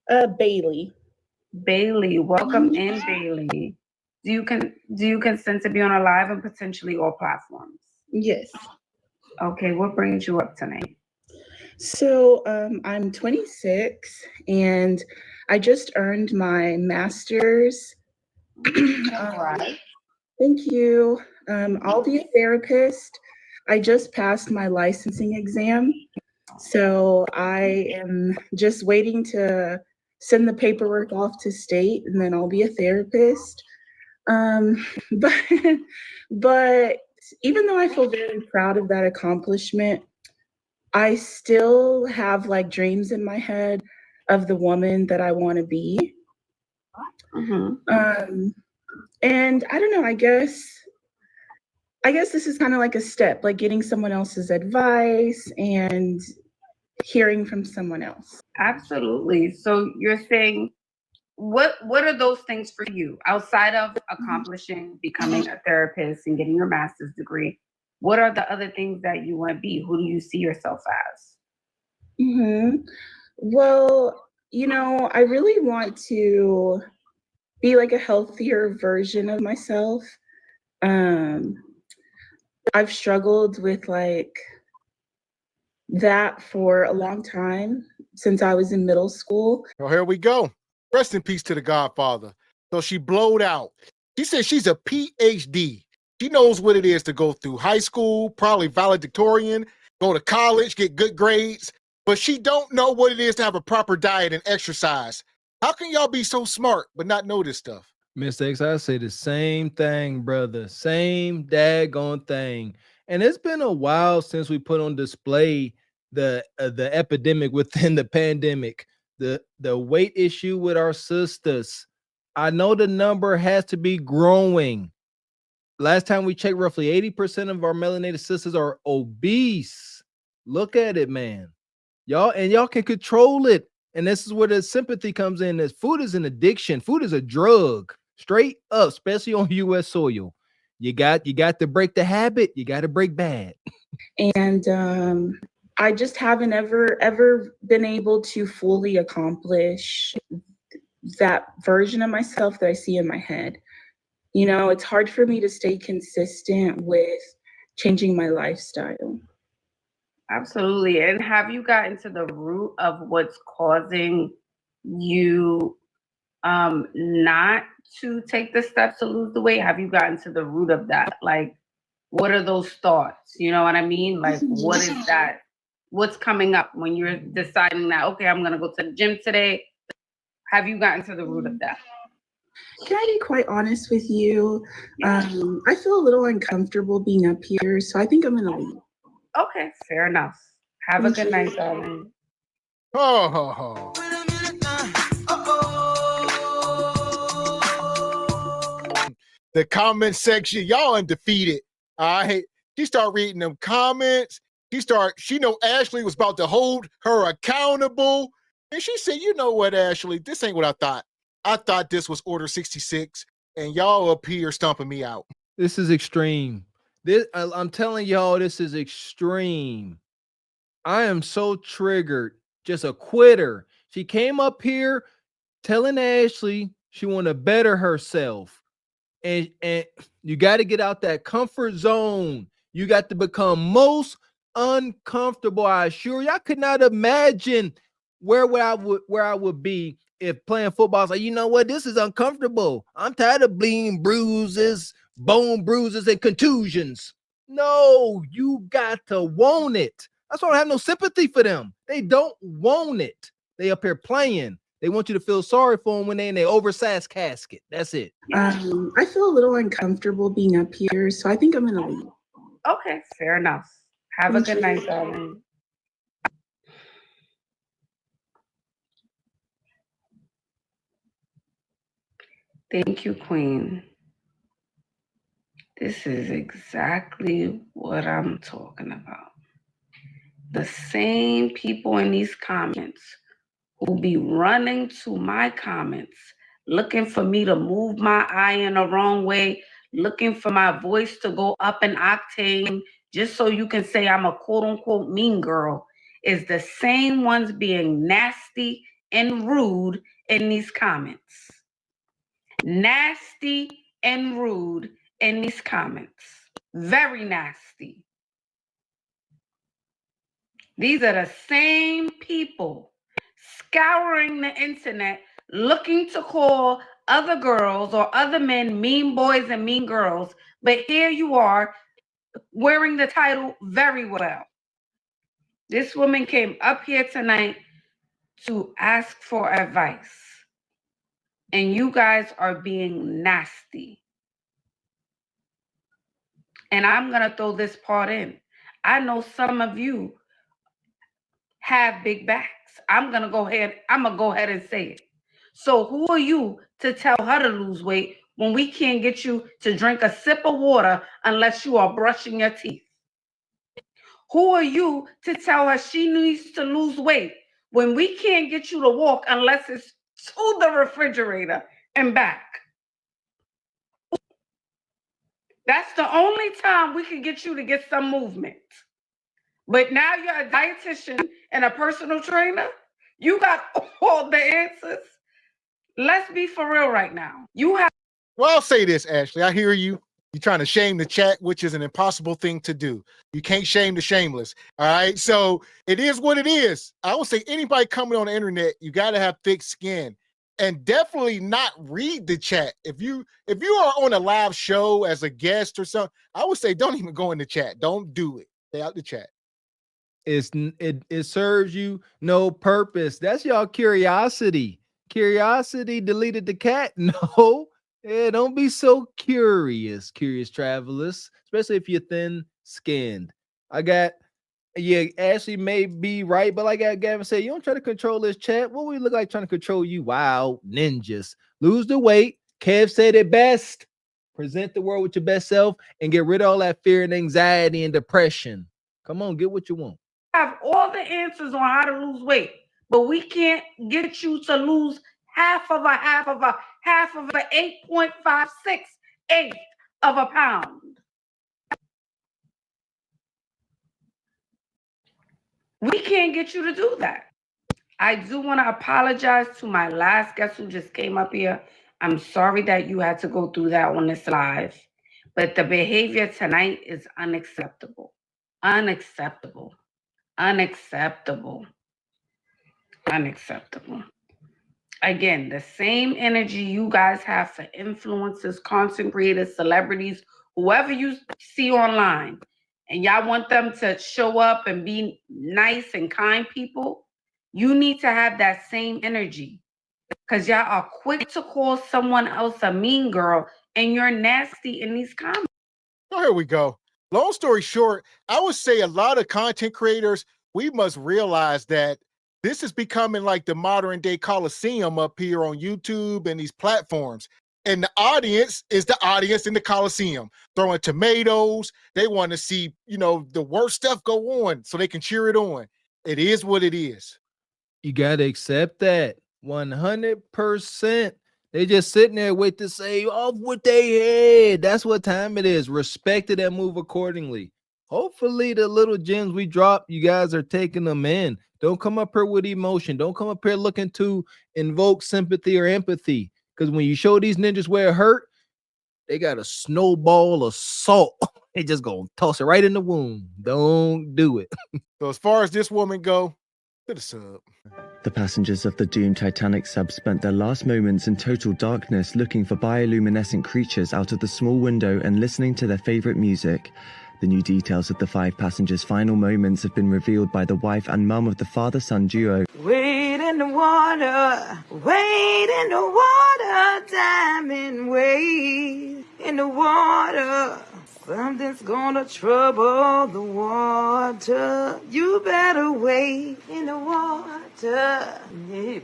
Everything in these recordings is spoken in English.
Bailey. Bailey, welcome in, Bailey. Do you consent to be on a live and potentially all platforms? Yes. Okay, what brings you up tonight? So I'm 26 and I just earned my master's. Right. Thank you. I'll be a therapist. I just passed my licensing exam. So I am just waiting to send the paperwork off to state and then I'll be a therapist. Um, but but even though I feel very proud of that accomplishment, I still have like dreams in my head of the woman that I want to be. Mm-hmm. Um, and I don't know, I guess this is kind of like a step, like getting someone else's advice and hearing from someone else. Absolutely. So you're saying what are those things for you outside of accomplishing becoming a therapist and getting your master's degree? What are the other things that you want to be? Who do you see yourself as? hmm Well, I really want to be like a healthier version of myself. Um, I've struggled with like that for a long time since I was in middle school. Oh, here we go. Rest in peace to the Godfather. So she blowed out. She said she's a PhD. She knows what it is to go through high school, probably valedictorian, go to college, get good grades, but she don't know what it is to have a proper diet and exercise. How can y'all be so smart but not know this stuff? Miss X, I say the same thing, brother. Same daggone thing. And it's been a while since we put on display the epidemic within the pandemic, the weight issue with our sisters. I know the number has to be growing. Last time we checked, roughly 80% of our melanated sisters are obese. Look at it, man. Y'all can control it. And this is where the sympathy comes in. Is food is an addiction. Food is a drug, straight up, especially on US soil. You got to break the habit. You got to break bad. And I just haven't ever been able to fully accomplish that version of myself that I see in my head. It's hard for me to stay consistent with changing my lifestyle. Absolutely. And have you gotten to the root of what's causing you not to take the steps to lose the weight? Have you gotten to the root of that? Like, what are those thoughts? You know what I mean? Like, what is that? What's coming up when you're deciding that, okay, I'm going to go to the gym today? Have you gotten to the root of that? Can I be quite honest with you? I feel a little uncomfortable being up here, so I think I'm going to leave. Okay, fair enough. Have a good night, darling. Oh. The comment section, y'all undefeated. All right. She start reading them comments. She know Ashley was about to hold her accountable. And she said, you know what, Ashley, this ain't what I thought. I thought this was Order 66, and y'all up here stomping me out. This is extreme. I'm telling y'all, this is extreme. I am so triggered. Just a quitter. She came up here telling Ashley she want to better herself. And you got to get out that comfort zone. You got to become most uncomfortable. I assure you, I could not imagine where I would be if playing football. I was like, you know what? This is uncomfortable. I'm tired of bleeding bruises, bone bruises, and contusions. No, you got to want it. That's why I don't have no sympathy for them. They don't want it. They up here playing. They want you to feel sorry for them when they're in their oversized casket. That's it. I feel a little uncomfortable being up here, so I think I'm going to leave. Okay, fair enough. Have a good night, darling. Thank you, Queen. This is exactly what I'm talking about. The same people in these comments who be running to my comments, looking for me to move my eye in the wrong way, looking for my voice to go up an octane, just so you can say I'm a quote unquote mean girl, is the same ones being nasty and rude in these comments. Nasty and rude in these comments. Very nasty. These are the same people scouring the internet looking to call other girls or other men mean boys and mean girls. But here you are wearing the title very well. This woman came up here tonight to ask for advice. And you guys are being nasty. And I'm going to throw this part in. I know some of you have big backs. I'm going to go ahead and say it. So who are you to tell her to lose weight when we can't get you to drink a sip of water unless you are brushing your teeth? Who are you to tell her she needs to lose weight when we can't get you to walk unless it's to the refrigerator and back? That's the only time we can get you to get some movement. But now you're a dietitian and a personal trainer. You got all the answers. Let's be for real right now. You have. Well, I'll say this, Ashley. I hear you. You're trying to shame the chat, which is an impossible thing to do. You can't shame the shameless. All right. So it is what it is. I would say anybody coming on the internet, you got to have thick skin and definitely not read the chat. If you are on a live show as a guest or something, I would say don't even go in the chat. Don't do it. Stay out the chat. It serves you no purpose. That's y'all curiosity. Curiosity deleted the cat. No. Yeah, don't be so curious travelers, especially if you're thin-skinned. Ashley may be right, but like Gavin said, you don't try to control this chat. What we look like trying to control you? Wow, ninjas. Lose the weight. Kev said it best. Present the world with your best self and get rid of all that fear and anxiety and depression. Come on, get what you want. Have all the answers on how to lose weight, but we can't get you to lose half of a 8.56 of a pound. We can't get you to do that. I do want to apologize to my last guest who just came up here. I'm sorry that you had to go through that on this live, but the behavior tonight is unacceptable. Unacceptable. Unacceptable. Unacceptable. Again, the same energy you guys have for influencers, content creators, celebrities, whoever you see online, and y'all want them to show up and be nice and kind people, you need to have that same energy. Because y'all are quick to call someone else a mean girl, and you're nasty in these comments. Oh, here we go. Long story short, I would say a lot of content creators, we must realize that this is becoming like the modern day Coliseum up here on YouTube and these platforms. And the audience is the audience in the Coliseum, throwing tomatoes. They want to see, the worst stuff go on so they can cheer it on. It is what it is. You got to accept that 100%. They just sitting there wait to say off with their head. That's what time it is. Respect it and move accordingly. Hopefully the little gems we drop, you guys are taking them in. Don't come up here with emotion. Don't come up here looking to invoke sympathy or empathy. Because when you show these ninjas where it hurt, they got a snowball of salt. They just gonna toss it right in the wound. Don't do it. So as far as this woman go, to the sub. The passengers of the doomed Titanic sub spent their last moments in total darkness looking for bioluminescent creatures out of the small window and listening to their favorite music. The new details of the 5 passengers' final moments have been revealed by the wife and mum of the father-son duo. Wade in the water, diamond, wade in the water. Something's gonna trouble the water. You better wade in the water. Yeah, man.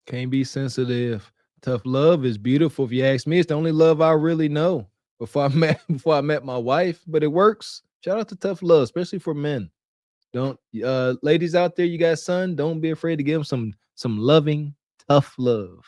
Can't be sensitive. Tough love is beautiful. If you ask me, it's the only love I really know before I met my wife, but it works. Shout out to tough love, especially for men. Don't ladies out there, you got son, don't be afraid to give them some loving, tough love.